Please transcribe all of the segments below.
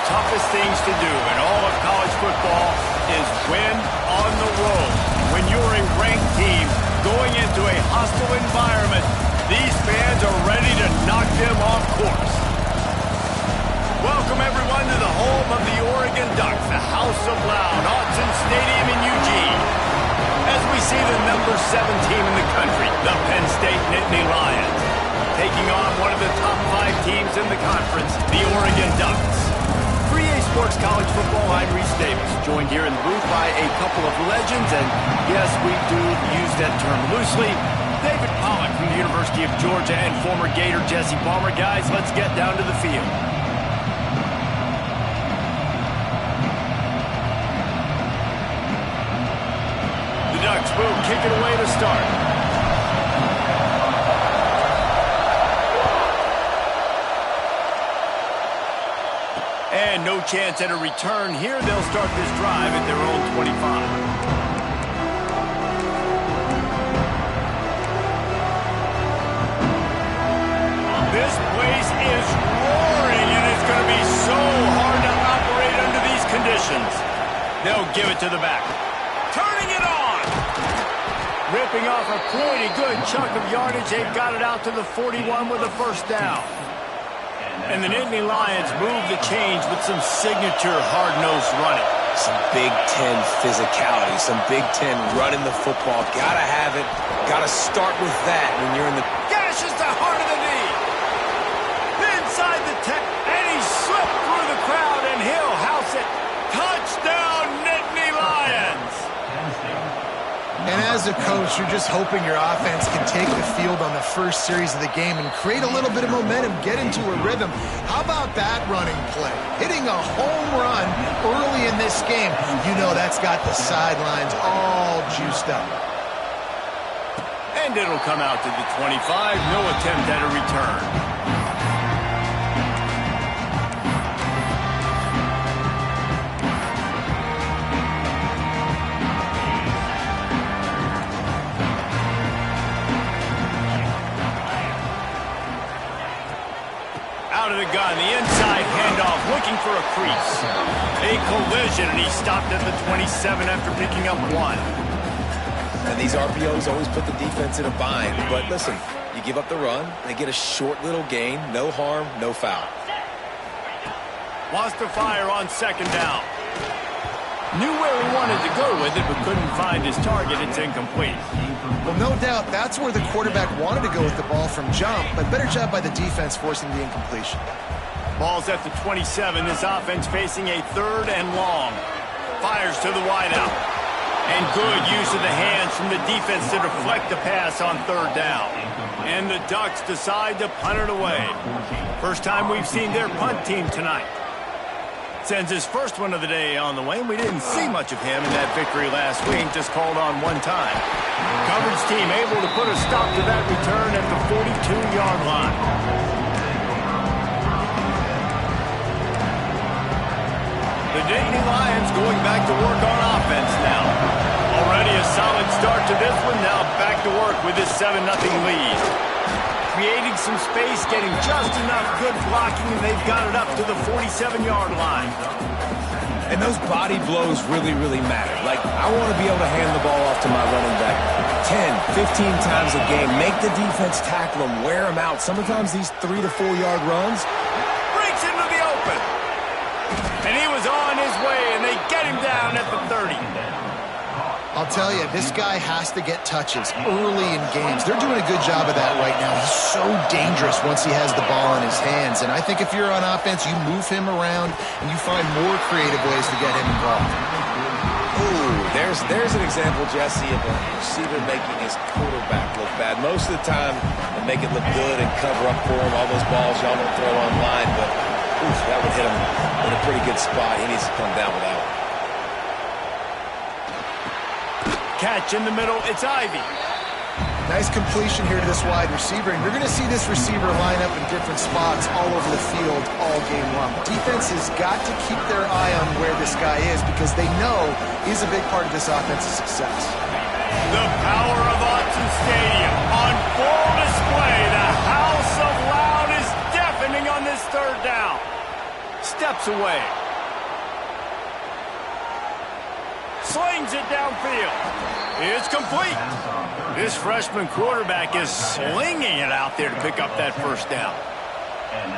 toughest things to do in all of college football is win on the road. When you're a ranked team going into a hostile environment, these fans are ready to knock them off course. Welcome, everyone, to the home of the Oregon Ducks, the House of Loud, Autzen Stadium in Eugene. As we see the number 7 team in the country, the Penn State Nittany Lions, taking on one of the top 5 teams in the conference, the Oregon Ducks. For EA Sports College Football, I'm Reese Davis, joined here in the booth by a couple of legends, and yes, we do use that term loosely. David Pollack from the University of Georgia and former Gator Jesse Palmer. Guys, let's get down to the field. The Ducks will kick it away to start. And no chance at a return here. They'll start this drive at their own 25. This place is roaring, and it's going to be so hard to operate under these conditions. They'll give it to the back. Turning it on. Ripping off a pretty good chunk of yardage. They've got it out to the 41 with a first down. And the Nittany Lions move the change with some signature hard-nosed running. Some Big Ten physicality, some Big Ten running the football. Gotta have it. Gotta start with that when you're in the... Gashes the heart of the knee. Inside the 10, and he slipped through the crowd, and he'll house it. Touchdown, Nittany Lions. And as a coach, you're just hoping your offense can take the field on the first series of the game and create a little bit of momentum, get into a rhythm. How about that running play? Hitting a home run early in this game. You know that's got the sidelines all juiced up. And it'll come out to the 25. No attempt at a return. Out of the gun, the inside handoff, looking for a crease. A collision, and he stopped at the 27 after picking up 1. And these RPOs always put the defense in a bind. But listen, you give up the run, they get a short little gain, no harm, no foul. Wants to fire on second down. Knew where he wanted to go with it, but couldn't find his target. It's incomplete. Well, no doubt that's where the quarterback wanted to go with the ball from jump, but better job by the defense forcing the incompletion. Ball's at the 27. This offense facing a 3rd and long. Fires to the wideout. And good use of the hands from the defense to deflect the pass on 3rd down. And the Ducks decide to punt it away. First time we've seen their punt team tonight. Sends his first one of the day on the way. We didn't see much of him in that victory last week, just called on one time. Coverage team able to put a stop to that return at the 42-yard line. The Nittany Lions going back to work on offense now. Already a solid start to this one, now back to work with this 7-0 lead. Creating some space, getting just enough good blocking, and they've got it up to the 47-yard line. And those body blows really, really matter. Like, I want to be able to hand the ball off to my running back 10, 15 times a game. Make the defense tackle them, wear them out. Sometimes these 3 to 4 yard runs. Breaks into the open. And he was on his way, and they get him down at the 30. I'll tell you, this guy has to get touches early in games. They're doing a good job of that right now. He's so dangerous once he has the ball in his hands. And I think if you're on offense, you move him around and you find more creative ways to get him involved. Ooh, there's an example, Jesse, of a receiver making his quarterback look bad. Most of the time, they make it look good and cover up for him. All those balls y'all don't throw online, but oof, that would hit him in a pretty good spot. He needs to come down with that one. Catch in the middle, it's Ivy. Nice completion here to this wide receiver, and you're going to see this receiver line up in different spots all over the field all game long. Defense has got to keep their eye on where this guy is because they know he's a big part of this offense's success. The power of Autzen Stadium on full display. The House of Loud is deafening on this 3rd down. steps away. Slings it downfield. It's complete. This freshman quarterback is slinging it out there to pick up that first down.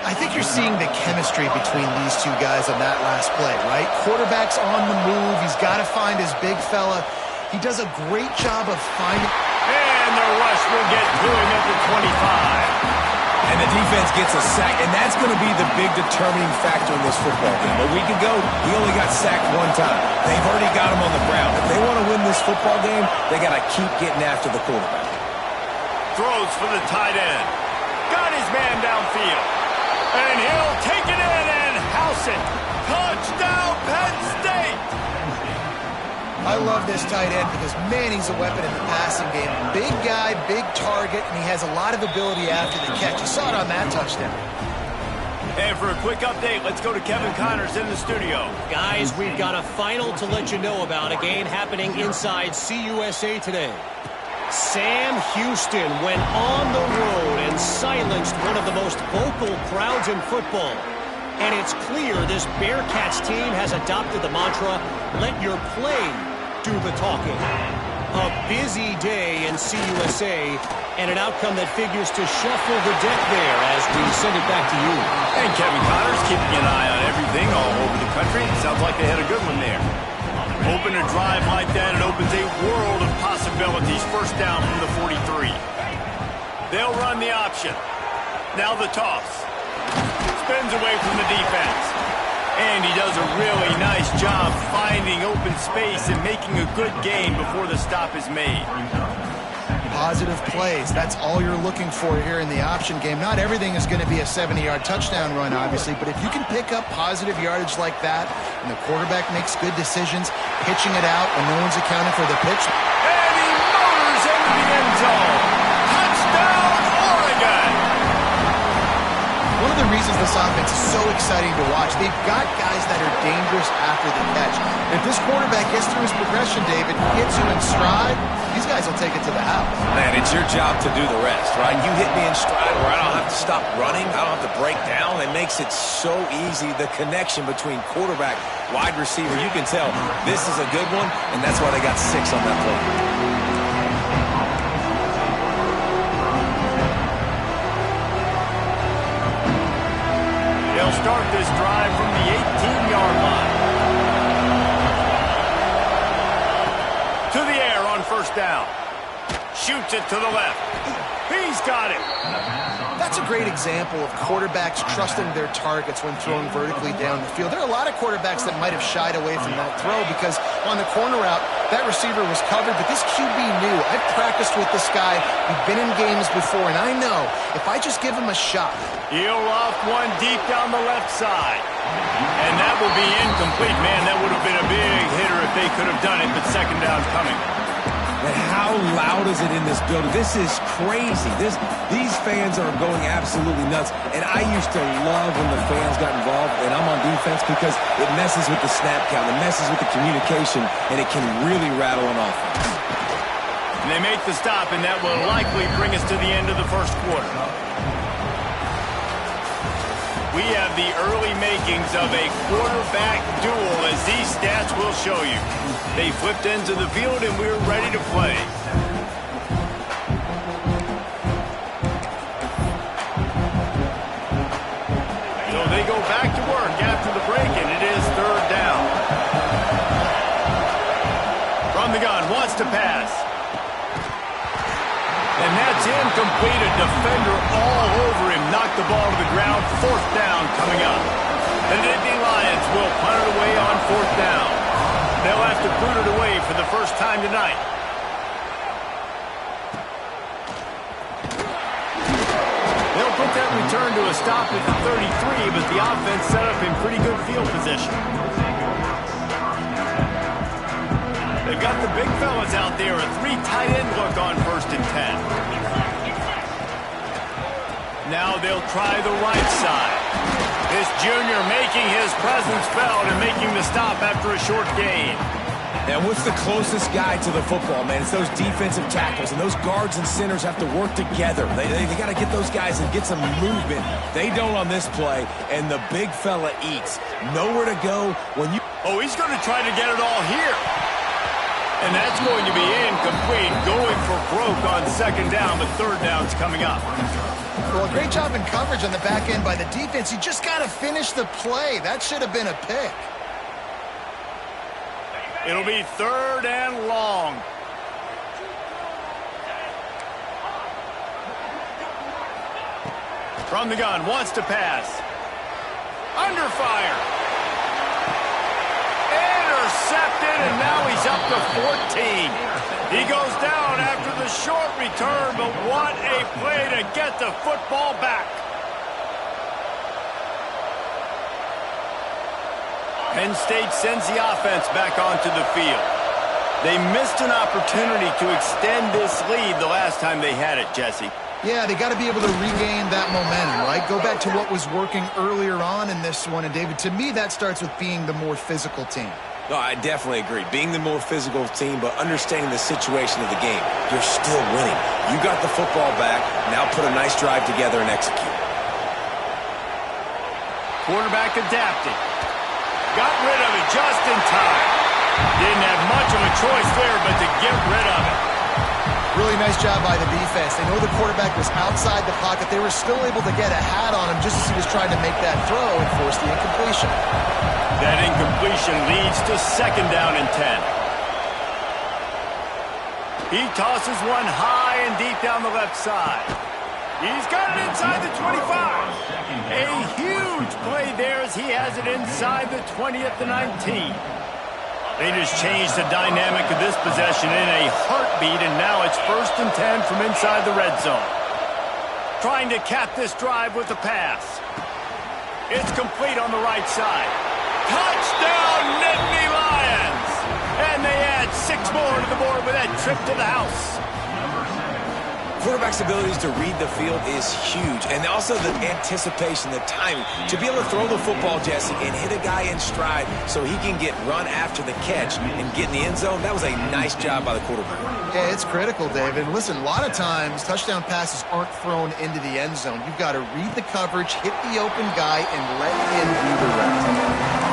I think you're seeing the chemistry between these two guys on that last play, right? Quarterback's on the move. He's got to find his big fella. He does a great job of finding... And the rush will get to him at the 25. And the defense gets a sack, and that's going to be the big determining factor in this football game. A week ago, he only got sacked one time. They've already got him on the ground. If they want to win this football game, they got to keep getting after the quarterback. Throws for the tight end. Got his man downfield. And he'll take it in and house it. Touchdown, Penn State! I love this tight end because, man, he's a weapon in the passing game. Big guy, big target, and he has a lot of ability after the catch. You saw it on that touchdown. And for a quick update, let's go to Kevin Connors in the studio. Guys, we've got a final to let you know about, a game happening inside CUSA today. Sam Houston went on the road and silenced one of the most vocal crowds in football. And it's clear this Bearcats team has adopted the mantra, let your play do the talking. A busy day in CUSA and an outcome that figures to shuffle the deck there as we send it back to you. And Kevin Connors keeping an eye on everything all over the country. Sounds like they had a good one there. Open a drive like that, it opens a world of possibilities. First down from the 43. They'll run the option. Now the toss. Spins away from the defense. And he does a really nice job finding open space and making a good gain before the stop is made. Positive plays. That's all you're looking for here in the option game. Not everything is going to be a 70-yard touchdown run, obviously, but if you can pick up positive yardage like that and the quarterback makes good decisions, pitching it out when no one's accounting for the pitch. And he motors into the end zone. Touchdown, Oregon! One of the reasons this offense is so exciting to watch, they've got guys that are dangerous after the catch. If this quarterback gets through his progression, David, gets you in stride, these guys will take it to the house. Man, it's your job to do the rest, right? You hit me in stride where I don't have to stop running. I don't have to break down. It makes it so easy, the connection between quarterback, wide receiver. You can tell this is a good one, and that's why they got 6 on that play. They'll start this drive from the 18-yard line. To the air on first down. Shoots it to the left. He's got it. That's a great example of quarterbacks trusting their targets when throwing vertically down the field. There are a lot of quarterbacks that might have shied away from that throw because on the corner route, that receiver was covered, but this QB knew. I've practiced with this guy. We've been in games before, and I know if I just give him a shot. He'll loft one deep down the left side. And that will be incomplete. Man, that would have been a big hitter if they could have done it, but second down's coming. And how loud is it in this building? This is crazy. These fans are going absolutely nuts. And I used to love when the fans got involved, and I'm on defense because it messes with the snap count, it messes with the communication, and it can really rattle an offense. And they make the stop, and that will likely bring us to the end of the first quarter. We have the early makings of a quarterback duel, as these stats will show you. They flipped into the field, and we're ready to play. So they go back to work after the break, and it is third down. From the gun, wants to pass. And that's incomplete. A defender all over him. Knocked the ball to the ground. Fourth down coming up. The Nittany Lions will punt it away on fourth down. They'll have to boot it away for the first time tonight. They'll put that return to a stop at the 33, but the offense set up in pretty good field position. They've got the big fellas out there. A 3 tight end look on 1st and 10. Now they'll try the right side. This junior making his presence felt and making the stop after a short gain. And what's the closest guy to the football, man? It's those defensive tackles, and those guards and centers have to work together. They got to get those guys and get some movement. They don't on this play, and the big fella eats. Nowhere to go when you... Oh, he's going to try to get it all here. And that's going to be incomplete, going for broke on second down, but third down's coming up. Well, great job in coverage on the back end by the defense. You just got to finish the play. That should have been a pick. It'll be third and long. From the gun, wants to pass. Under fire. Intercepted, and now he's up to 14. He goes down after the short return, but what a play to get the football back. Penn State sends the offense back onto the field. They missed an opportunity to extend this lead the last time they had it, Jesse. Yeah, they got to be able to regain that momentum, right? Go back to what was working earlier on in this one. And, David, to me, that starts with being the more physical team. No, I definitely agree. Being the more physical team, but understanding the situation of the game. You're still winning. You got the football back. Now put a nice drive together and execute. Quarterback adapted. Got rid of it just in time. Didn't have much of a choice there, but to get rid of it. Really nice job by the defense. They know the quarterback was outside the pocket. They were still able to get a hat on him just as he was trying to make that throw and force the incompletion. That incompletion leads to second down and 10. He tosses one high and deep down the left side. He's got it inside the 25. A huge play there as he has it inside the 20 at the 19. They just changed the dynamic of this possession in a heartbeat, and now it's first and 10 from inside the red zone. Trying to cap this drive with a pass. It's complete on the right side. Touchdown, Nittany Lions! And they add 6 more to the board with that trip to the house. Quarterback's abilities to read the field is huge, and also the anticipation, the timing. To be able to throw the football, Jesse, and hit a guy in stride so he can get run after the catch and get in the end zone, that was a nice job by the quarterback. Yeah, it's critical, David. Listen, a lot of times touchdown passes aren't thrown into the end zone. You've got to read the coverage, hit the open guy, and let him do the rest.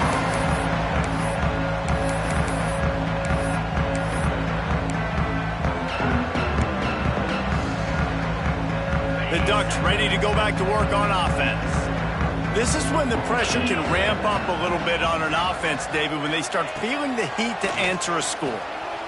The Ducks ready to go back to work on offense. This is when the pressure can ramp up a little bit on an offense, David, when they start feeling the heat to answer a score.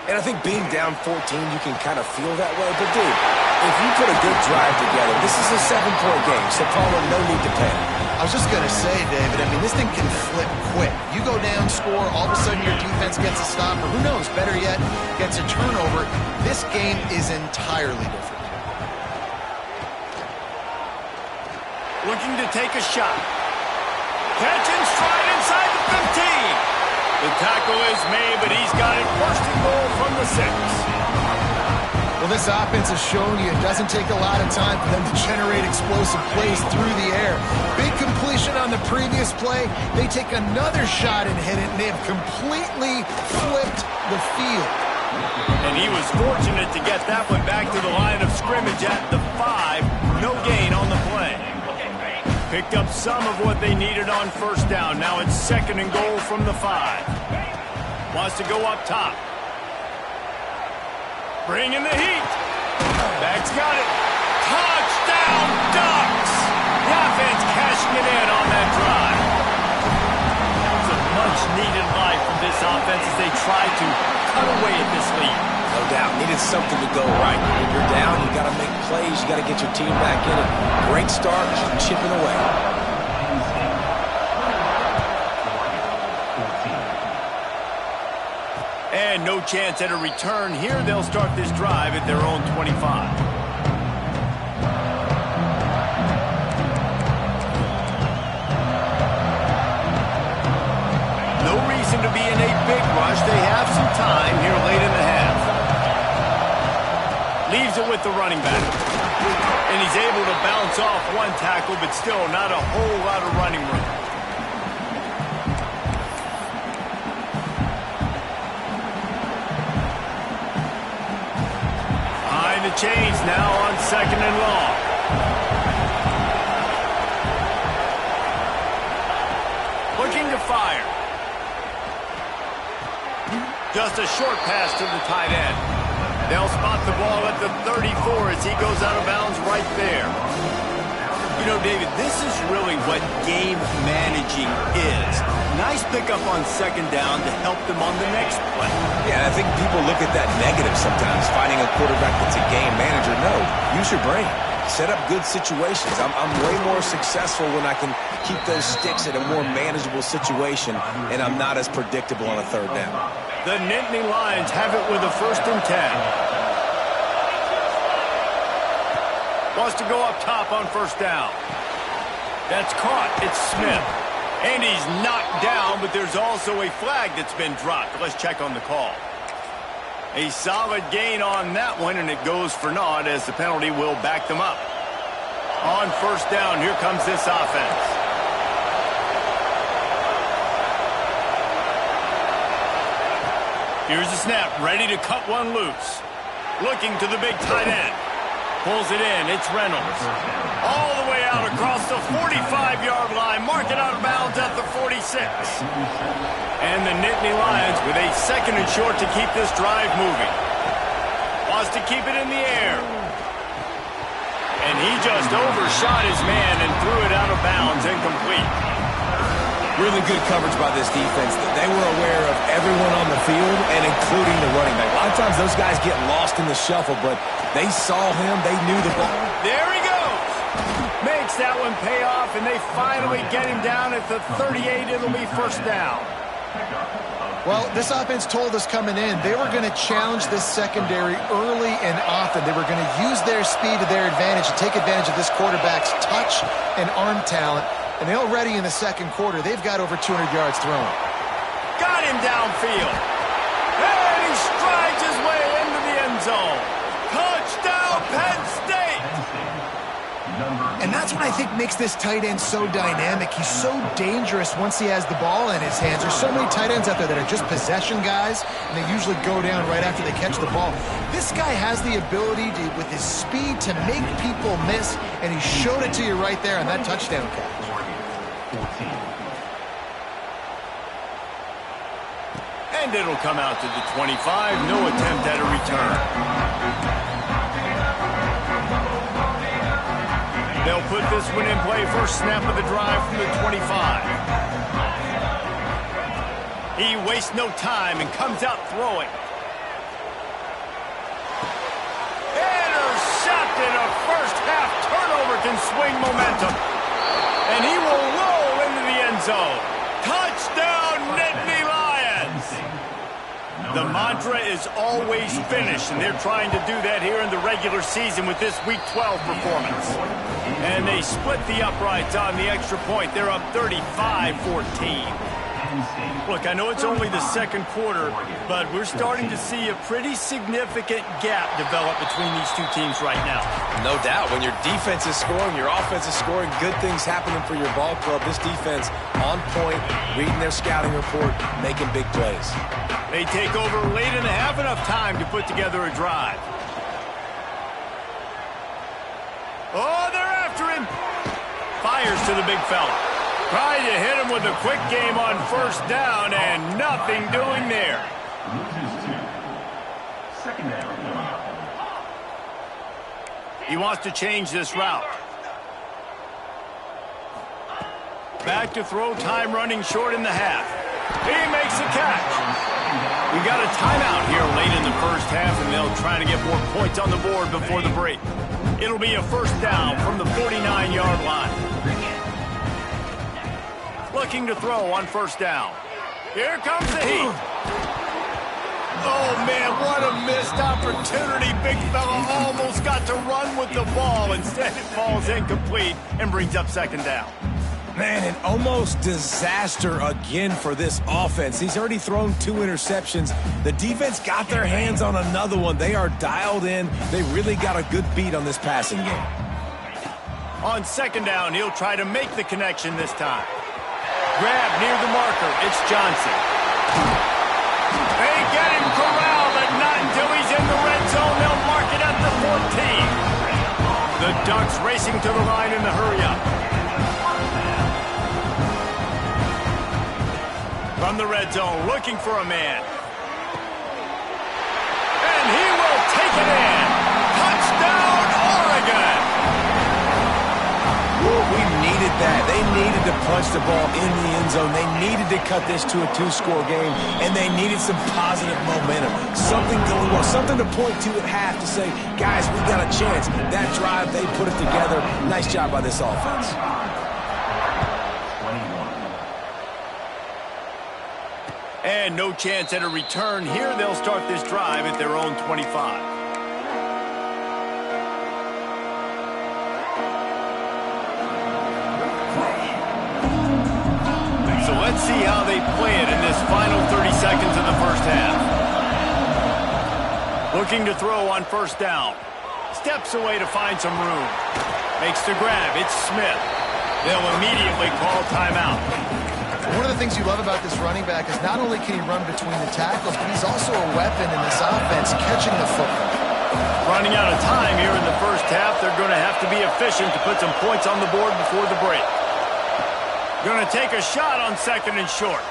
And I think being down 14, you can kind of feel that way. But, dude, if you put a good drive together, this is a 7-point game, so Palmer, no need to panic. I was just going to say, David, I mean, this thing can flip quick. You go down, score, all of a sudden your defense gets a stop, or who knows, better yet, gets a turnover. This game is entirely different. Looking to take a shot. Catch and stride inside the 15. The tackle is made, but he's got it first and goal from the 6. Well, this offense has shown you it doesn't take a lot of time for them to generate explosive plays through the air. Big completion on the previous play. They take another shot and hit it, and they have completely flipped the field. And he was fortunate to get that one back to the line of scrimmage at the 5. No gain on the play. Picked up some of what they needed on first down. Now it's second and goal from the 5. Wants to go up top. Bring in the heat. Back's got it. Touchdown, Ducks! The offense cashing it in on that drive. It's a much-needed life from this offense as they try to cut away at this lead. No doubt. Needed something to go right. When you're down, you got to make plays. You got to get your team back in it. Great start, chipping away. And no chance at a return here. They'll start this drive at their own 25. No reason to be in a big rush. They have some time here late in the half. Leaves it with the running back. And he's able to bounce off one tackle, but still not a whole lot of running room. change now on 2nd and long. Looking to fire. Just a short pass to the tight end. They'll spot the ball at the 34 as he goes out of bounds right there. You know, David, this is really what game managing is. Nice pickup on 2nd down to help them on the next play. Yeah, I think people look at that negative sometimes, finding a quarterback that's a game manager. No, use your brain. Set up good situations. I'm way more successful when I can keep those sticks at a more manageable situation, and I'm not as predictable on a 3rd down. The Nittany Lions have it with a 1st and 10. Wants to go up top on 1st down. That's caught. It's Smith. And he's knocked down, but there's also a flag that's been dropped. Let's check on the call. A solid gain on that one, and it goes for naught as the penalty will back them up. On 1st down, here comes this offense. Here's the snap, ready to cut one loose. Looking to the big tight end. Pulls it in, it's Reynolds. All the way out across the 45-yard line. Mark it out of bounds at the 46. And the Nittany Lions with a 2nd and short to keep this drive moving. Wants to keep it in the air. And he just overshot his man and threw it out of bounds, incomplete. Really good coverage by this defense. They were aware of everyone on the field and including the running back. A lot of times those guys get lost in the shuffle, but they saw him. They knew the ball. There he goes. Makes that one pay off, and they finally get him down at the 38. It'll be 1st down. Well, this offense told us coming in they were going to challenge this secondary early and often. They were going to use their speed to their advantage and take advantage of this quarterback's touch and arm talent. And already in the 2nd quarter, they've got over 200 yards thrown. Got him downfield. And he strides his way into the end zone. Touchdown, Penn State! And that's what I think makes this tight end so dynamic. He's so dangerous once he has the ball in his hands. There's so many tight ends out there that are just possession guys, and they usually go down right after they catch the ball. This guy has the ability to, with his speed, to make people miss, and he showed it to you right there on that touchdown catch. And it'll come out to the 25. No attempt at a return. They'll put this one in play. First snap of the drive from the 25. He wastes no time and comes out throwing. Intercepted. A first-half turnover can swing momentum. And he will roll into the end zone. Touchdown, Nittany Lions! The mantra is always finish, and they're trying to do that here in the regular season with this Week 12 performance. And they split the uprights on the extra point. They're up 35-14. Look, I know it's only the 2nd quarter, but we're starting to see a pretty significant gap develop between these two teams right now. No doubt. When your defense is scoring, your offense is scoring, good things happening for your ball club. This defense on point, reading their scouting report, making big plays. They take over late in the half, enough time to put together a drive. Oh, they're after him. Fires to the big fella. Tried to hit him with a quick game on 1st down, and nothing doing there. He wants to change this route. Back to throw, time running short in the half. He makes the catch. We got a timeout here late in the 1st half, and they'll try to get more points on the board before the break. It'll be a 1st down from the 49-yard line. Looking to throw on 1st down. Here comes the heat. Oh, man, what a missed opportunity. Big fella almost got to run with the ball. Instead, it falls incomplete and brings up 2nd down. Man, an almost disaster again for this offense. He's already thrown 2 interceptions. The defense got their hands on another one. They are dialed in. They really got a good beat on this passing game. On 2nd down, he'll try to make the connection this time. Grab near the marker. It's Johnson. They get him corralled, but not until he's in the red zone. They'll mark it at the The Ducks racing to the line in the hurry-up. From the red zone, looking for a man. And he will take it in. Touchdown, Oregon! We needed that. They needed to punch the ball in the end zone. They needed to cut this to a two-score game, and they needed some positive momentum. Something going well, something to point to at half to say, guys, we got a chance. That drive, they put it together. Nice job by this offense. And no chance at a return here. They'll start this drive at their own 25. So let's see how they play it in this final 30 seconds of the first half. Looking to throw on first down. Steps away to find some room. Makes the grab. It's Smith. They'll immediately call timeout. One of the things you love about this running back is not only can he run between the tackles, but he's also a weapon in this offense, catching the football. Running out of time here in the first half. They're going to have to be efficient to put some points on the board before the break. Going to take a shot on second and short.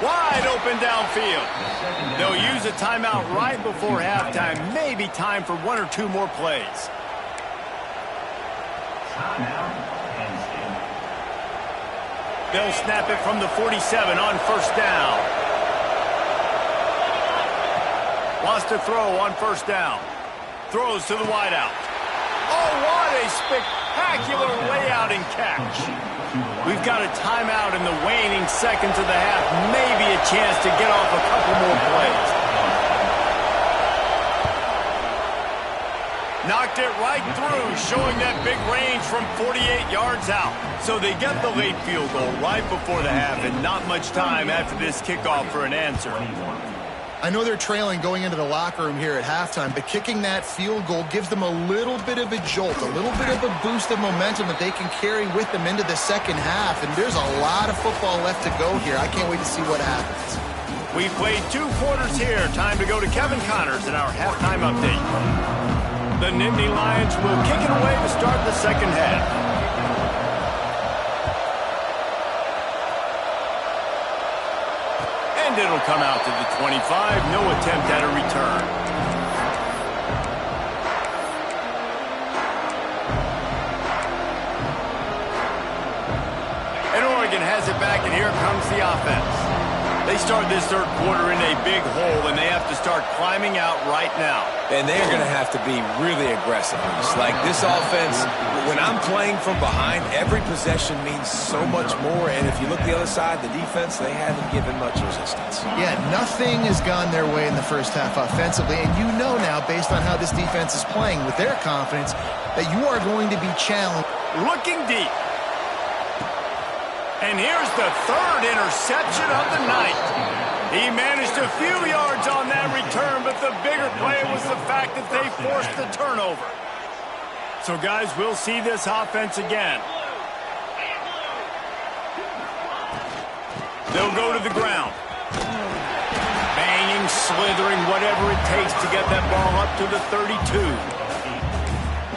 Wide open downfield. They'll use a timeout right before halftime. Maybe time for one or two more plays. They'll snap it from the 47 on first down. Wants to throw on first down. Throws to the wideout. Oh, what a spectacular layout and catch. We've got a timeout in the waning seconds of the half. Maybe a chance to get off a couple more plays. Knocked it right through, showing that big range from 48 yards out. So they get the late field goal right before the half, and not much time after this kickoff for an answer. I know they're trailing going into the locker room here at halftime, but kicking that field goal gives them a little bit of a jolt, a little bit of a boost of momentum that they can carry with them into the second half, and there's a lot of football left to go here. I can't wait to see what happens. We played 2 quarters here. Time to go to Kevin Connors in our halftime update. The Nittany Lions will kick it away to start the second half. And it'll come out to the 25. No attempt at a return. And Oregon has it back, and here comes the offense. They start this third quarter in a big hole, and they have to start climbing out right now. And they're going to have to be really aggressive. It's like this offense, when I'm playing from behind, every possession means so much more. And if you look the other side, the defense, they haven't given much resistance. Yeah, nothing has gone their way in the first half offensively. And you know now, based on how this defense is playing with their confidence, that you are going to be challenged. Looking deep. And here's the third interception of the night. He managed a few yards on that return, but the bigger play was the fact that they forced the turnover. So, guys, we'll see this offense again. They'll go to the ground. Banging, slithering, whatever it takes to get that ball up to the 32.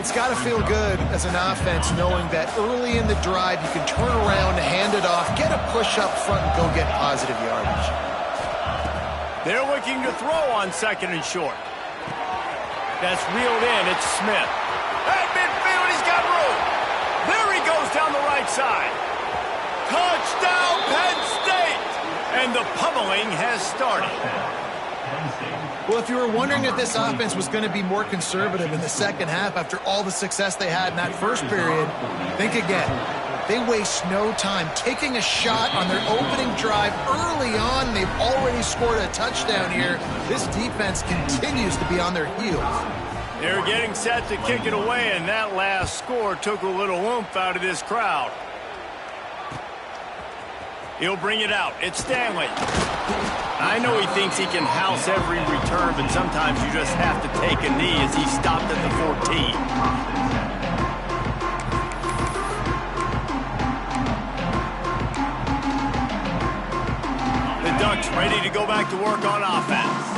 It's got to feel good as an offense knowing that early in the drive you can turn around, hand it off, get a push up front, and go get positive yardage. They're looking to throw on second and short. That's reeled in. It's Smith. At midfield, he's got room. There he goes down the right side. Touchdown, Penn State! And the pummeling has started. Well, if you were wondering if this offense was going to be more conservative in the second half after all the success they had in that first period, think again. They waste no time taking a shot on their opening drive early on. They've already scored a touchdown here. This defense continues to be on their heels. They're getting set to kick it away, and that last score took a little oomph out of this crowd. He'll bring it out. It's Stanley. I know he thinks he can house every return, but sometimes you just have to take a knee as he stopped at the 14. The Ducks ready to go back to work on offense.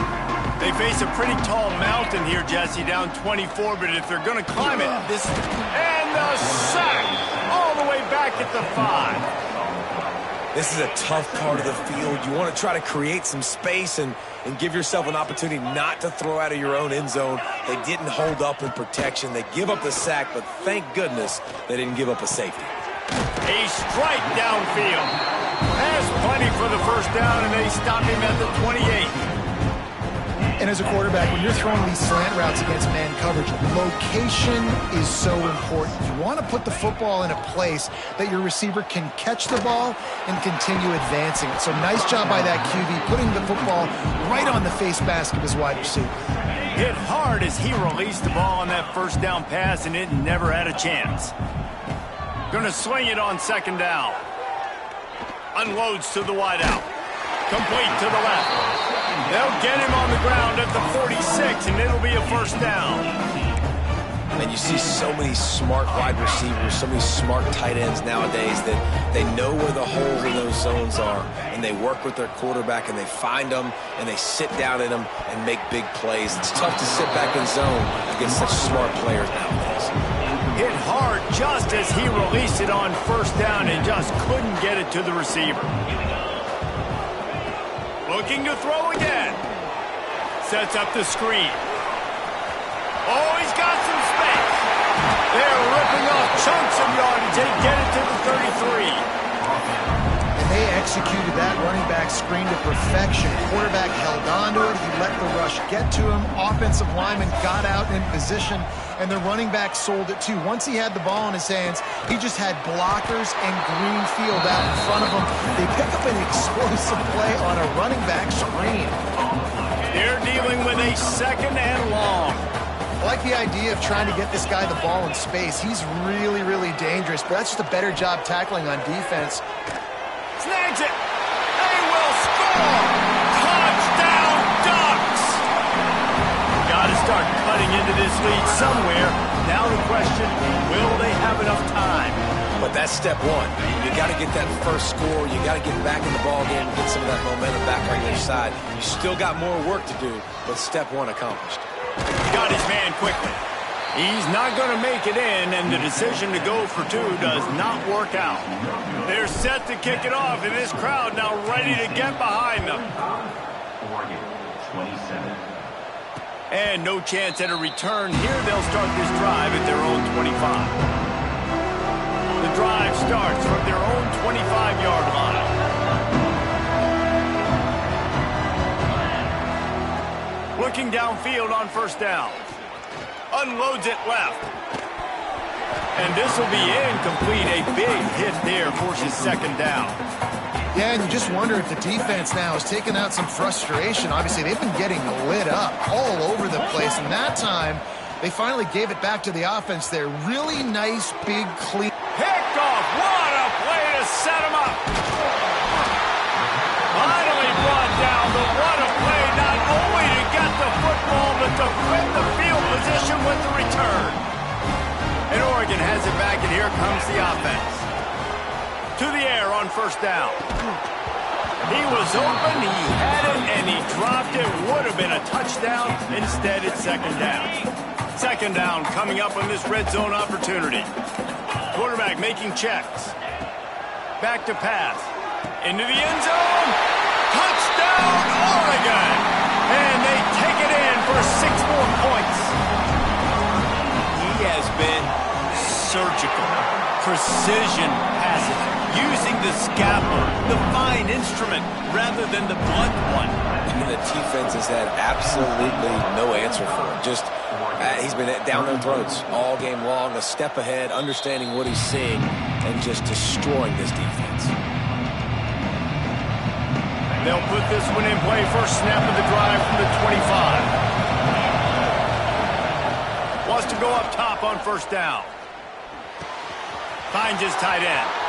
They face a pretty tall mountain here, Jesse, down 24, but if they're going to climb it, this... And the sack! All the way back at the 5. This is a tough part of the field. You want to try to create some space and give yourself an opportunity not to throw out of your own end zone. They didn't hold up in protection. They give up the sack, but thank goodness they didn't give up a safety. A strike downfield. Has plenty for the first down, and they stop him at the 28. And as a quarterback, when you're throwing these slant routes against man coverage, location is so important. You want to put the football in a place that your receiver can catch the ball and continue advancing it. So nice job by that QB, putting the football right on the face mask of his wide receiver. Hit hard as he released the ball on that first down pass, and it never had a chance. Going to swing it on second down. Unloads to the wideout. Complete to the left. They'll get him on the ground at the 46, and it'll be a first down. And you see so many smart wide receivers, so many smart tight ends nowadays that they know where the holes in those zones are, and they work with their quarterback, and they find them, and they sit down in them and make big plays. It's tough to sit back in zone against such smart players nowadays. Hit hard just as he released it on first down and just couldn't get it to the receiver. Looking to throw again. Sets up the screen. Oh, he's got some space. They're ripping off chunks of yardage. They get it to the 33. And they executed that running back screen to perfection. Quarterback held on to it. He let the rush get to him. Offensive lineman got out in position, and the running back sold it too. Once he had the ball in his hands, he just had blockers and green field out in front of him. They pick up an explosive play on a running back screen. They're dealing with a second and long. I like the idea of trying to get this guy the ball in space. He's really, really dangerous, but that's just a better job tackling on defense. Snags it. They will score. Touchdown Ducks. Got to start cutting into this lead somewhere. Now the question, will they have enough time? But that's step one. You got to get that first score. You got to get back in the ball game and get some of that momentum back on your side. You still got more work to do, but step one accomplished. Got his man quickly. He's not going to make it in, and the decision to go for two does not work out. They're set to kick it off, and this crowd now ready to get behind them. And no chance at a return here. They'll start this drive at their own 25. The drive starts from their own 25-yard line. Looking downfield on first down. Unloads it left. And this will be incomplete. A big hit there forces second down. Yeah, and you just wonder if the defense now has taken out some frustration. Obviously, they've been getting lit up all over the place. And that time, they finally gave it back to the offense there. Really nice, big, clean. Picked off. What a play to set him up. Finally brought down, but what a play. Not only to get the football, but to win the field position with the return. And Oregon has it back, and here comes the offense. To the air on first down. He was open, he had it, and he dropped it. Would have been a touchdown. Instead, it's second down. Second down coming up on this red zone opportunity. Quarterback making checks. Back to pass. Into the end zone. Touchdown, Oregon. And they take it in for 6 more points. He has been surgical. Precision passes. Using the scalpel, the fine instrument, rather than the blunt one. And the defense has had absolutely no answer for him. Just, he's been down their throats all game long, a step ahead, understanding what he's seeing, and just destroying this defense. They'll put this one in play. First snap of the drive from the 25. Wants to go up top on first down. Finds his tight end.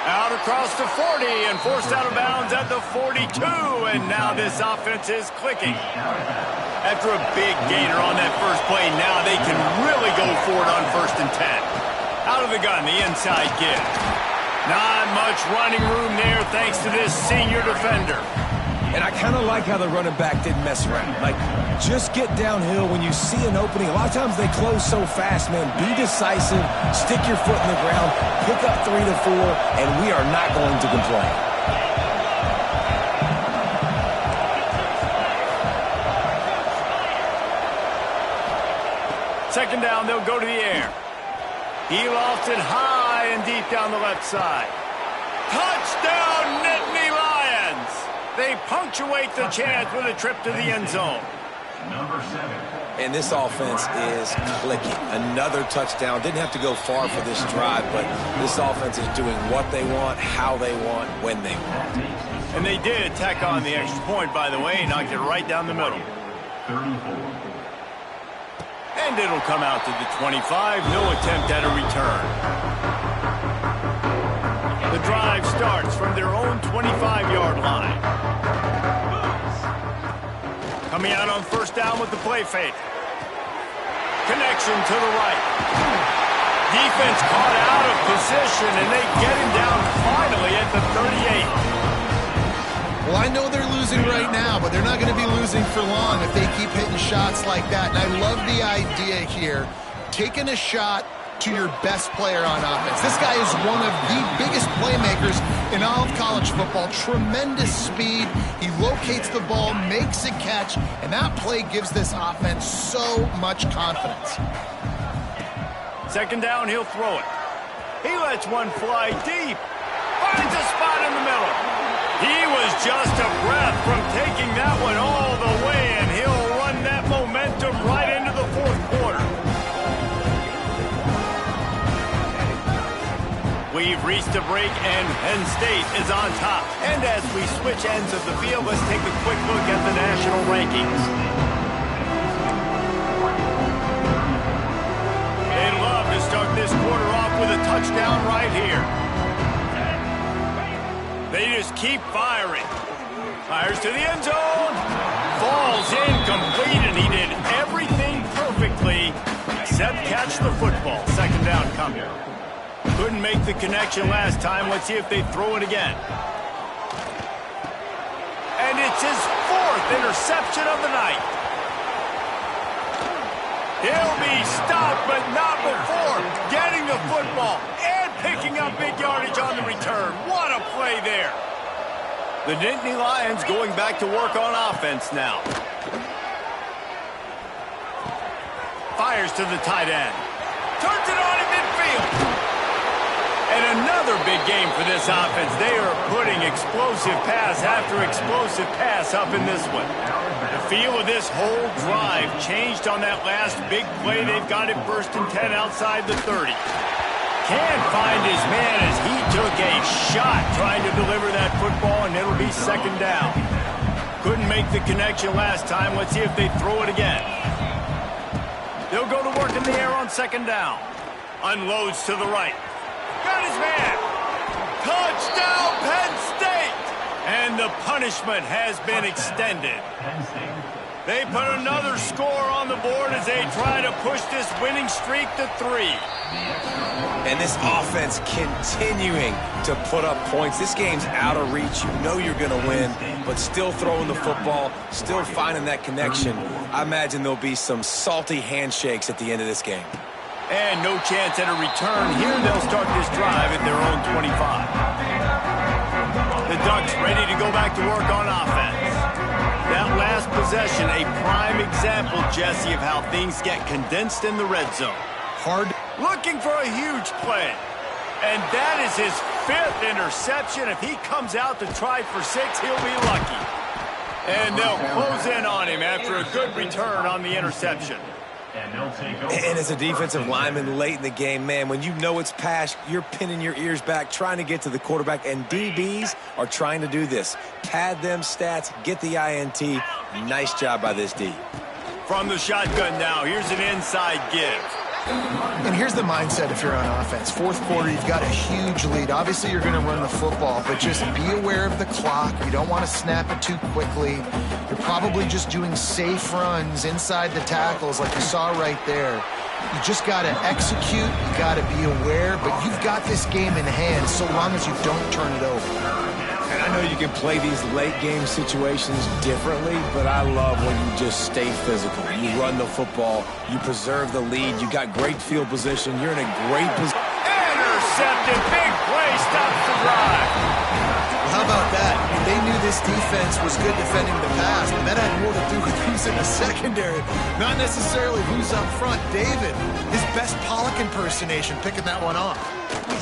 Out across the 40 and forced out of bounds at the 42. And now this offense is clicking. After a big gainer on that first play, now they can really go for it on 1st and 10. Out of the gun, the inside give. Not much running room there thanks to this senior defender. And I kind of like how the running back didn't mess around. Like, just get downhill when you see an opening. A lot of times they close so fast, man. Be decisive, stick your foot in the ground, pick up 3 to 4, and we are not going to complain. Second down, they'll go to the air. He lofts it high and deep down the left side. Touchdown, Nittany Lions! They punctuate the chance with a trip to the end zone. Number 7. And this offense is clicking. Another touchdown. Didn't have to go far for this drive, but this offense is doing what they want, how they want, when they want. And they did tack on the extra point, by the way, knocked it right down the middle. 34. And it'll come out to the 25. No attempt at a return. The drive starts from their own 25-yard line. Coming out on first down with the play fake. Connection to the right. Defense caught out of position, and they get him down finally at the 38. Well, I know they're losing right now, but they're not going to be losing for long if they keep hitting shots like that. And I love the idea here, taking a shot to your best player on offense. This guy is one of the biggest playmakers in all of college football. Tremendous speed. He locates the ball, makes a catch, and that play gives this offense so much confidence. Second down, he'll throw it. He lets one fly deep. Finds a spot in the middle. He was just a breath from taking that one all the way, and he'll run that momentum right into the fourth quarter. We've reached a break, and Penn State is on top. And as we switch ends of the field, let's take a quick look at the national rankings. They'd love to start this quarter off with a touchdown right here. They just keep firing. Fires to the end zone. Falls incomplete, and he did everything perfectly except catch the football. Second down coming. Couldn't make the connection last time. Let's see if they throw it again. And it's his 4th interception of the night. He'll be stopped, but not before getting the football and picking up big yardage on the return. What a play there. The Nittany Lions going back to work on offense now. Fires to the tight end. Turns it on in midfield. And another big game for this offense. They are putting explosive pass after explosive pass up in this one. The feel of this whole drive changed on that last big play. They've got it 1st and 10 outside the 30. Can't find his man as he took a shot trying to deliver that football, and it'll be second down. Couldn't make the connection last time. Let's see if they throw it again. They'll go to work in the air on second down. Unloads to the right. Got his man. Touchdown, Penn State! And the punishment has been extended. They put another score on the board as they try to push this winning streak to 3. And this offense continuing to put up points. This game's out of reach. You know you're going to win, but still throwing the football, still finding that connection. I imagine there'll be some salty handshakes at the end of this game. And no chance at a return. Here they'll start this drive at their own 25. The Ducks ready to go back to work on offense. That last possession, a prime example, Jesse, of how things get condensed in the red zone. Hard. Looking for a huge play. And that is his 5th interception. If he comes out to try for 6, he'll be lucky. And they'll close in on him after a good return on the interception. And as a defensive lineman late in the game, man, when you know it's pass, you're pinning your ears back, trying to get to the quarterback, and DBs are trying to do this. Pad them stats, get the INT. Nice job by this D. From the shotgun now, here's an inside give. And here's the mindset if you're on offense. 4th quarter, you've got a huge lead. Obviously, you're going to run the football, but just be aware of the clock. You don't want to snap it too quickly. You're probably just doing safe runs inside the tackles like you saw right there. You just got to execute. You got to be aware, but you've got this game in hand so long as you don't turn it over. And I I know you can play these late-game situations differently, but I love when you just stay physical. You run the football, you preserve the lead, you got great field position, you're in a great position. Intercepted, big play, stops the drive. How about that? I mean, they knew this defense was good defending the pass, but that had more to do with who's in the secondary, not necessarily who's up front. David, his best Pollock impersonation, picking that one off.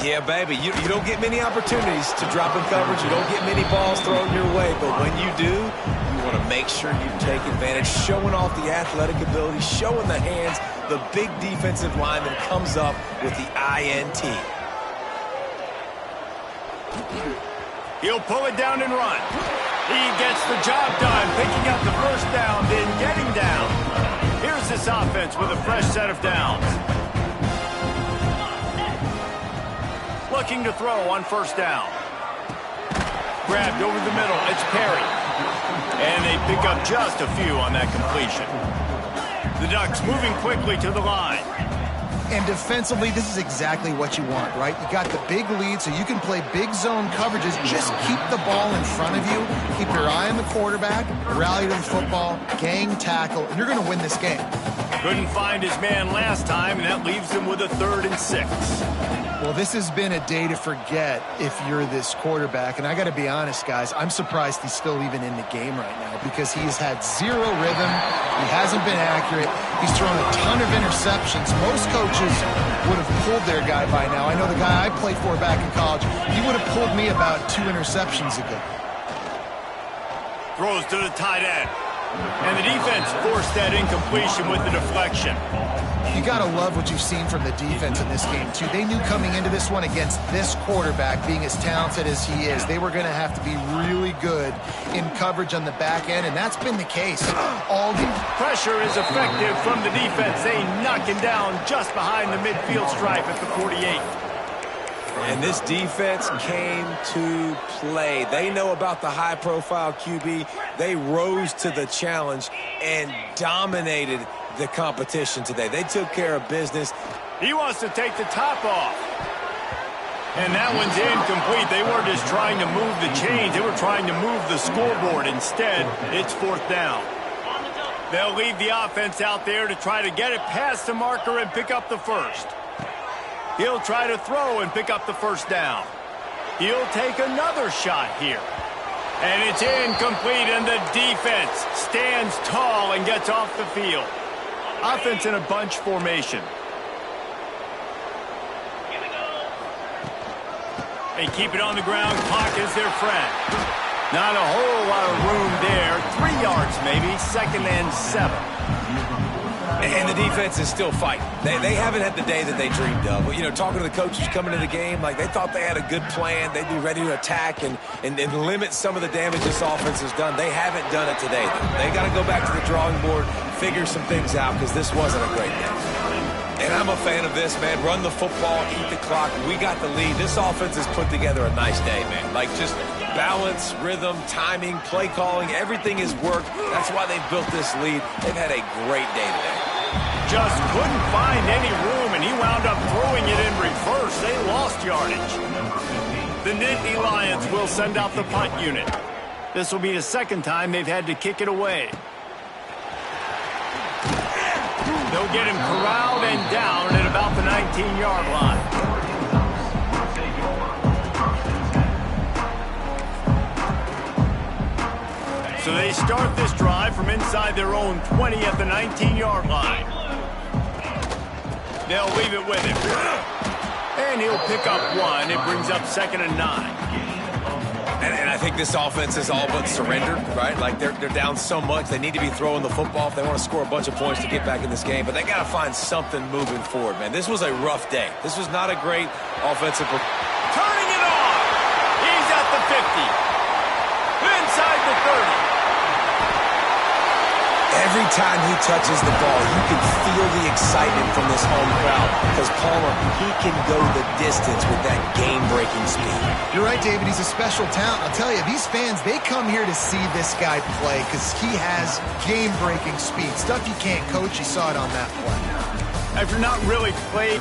Yeah, baby, you don't get many opportunities to drop in coverage. You don't get many balls thrown your way, but when you do, you want to make sure you take advantage, showing off the athletic ability, showing the hands. The big defensive lineman comes up with the INT. He'll pull it down and run. He gets the job done, picking up the first down, then getting down. Here's this offense with a fresh set of downs. Looking to throw on first down. Grabbed over the middle. It's Perry. And they pick up just a few on that completion. The Ducks moving quickly to the line. And defensively, this is exactly what you want, right? You got the big lead, so you can play big zone coverages. Just keep the ball in front of you. Keep your eye on the quarterback. Rally to the football. Gang tackle. And you're going to win this game. Couldn't find his man last time, and that leaves him with a 3rd and 6. Well, this has been a day to forget if you're this quarterback. And I got to be honest, guys, I'm surprised he's still even in the game right now because he has had zero rhythm. He hasn't been accurate. He's thrown a ton of interceptions. Most coaches would have pulled their guy by now. I know the guy I played for back in college, he would have pulled me about 2 interceptions ago. Throws to the tight end. And the defense forced that incompletion with the deflection. You got to love what you've seen from the defense in this game, too. They knew coming into this one against this quarterback, being as talented as he is, they were going to have to be really good in coverage on the back end, and that's been the case all game. Pressure is effective from the defense. They knock him down just behind the midfield stripe at the 48. And this defense came to play. They know about the high-profile QB. They rose to the challenge and dominated the competition today. They took care of business. He wants to take the top off. And that one's incomplete. They weren't just trying to move the chains. They were trying to move the scoreboard. Instead, it's 4th down. They'll leave the offense out there to try to get it past the marker and pick up the first. He'll try to throw and pick up the first down. He'll take another shot here. And it's incomplete, and the defense stands tall and gets off the field. Offense in a bunch formation. They keep it on the ground. Clock is their friend. Not a whole lot of room there. 3 yards maybe. 2nd and 7. And the defense is still fighting. They haven't had the day that they dreamed of. But, you know, talking to the coaches coming into the game, like they thought they had a good plan. They'd be ready to attack and limit some of the damage this offense has done. They haven't done it today. They got to go back to the drawing board, figure some things out because this wasn't a great day. And I'm a fan of this, man. Run the football, eat the clock. We got the lead. This offense has put together a nice day, man. Like just balance, rhythm, timing, play calling, everything has worked. That's why they've built this lead. They've had a great day today. Just couldn't find any room, and he wound up throwing it in reverse. They lost yardage. The Nittany Lions will send out the punt unit. This will be the 2nd time they've had to kick it away. They'll get him corralled and down at about the 19-yard line. So they start this drive from inside their own 20 at the 19-yard line. They'll leave it with him. And he'll pick up 1. It brings up 2nd and 9. And I think this offense is all but surrendered, right? Like they're down so much, they need to be throwing the football if they want to score a bunch of points to get back in this game. But they got to find something moving forward, man. This was a rough day. This was not a great offensive performance. Turning it on. He's at the 50. Inside the 30. Every time he touches the ball, you can feel the excitement from this home crowd because Palmer, he can go the distance with that game-breaking speed. You're right, David. He's a special talent. I'll tell you, these fans, they come here to see this guy play because he has game-breaking speed. Stuff you can't coach, you saw it on that play. After not really played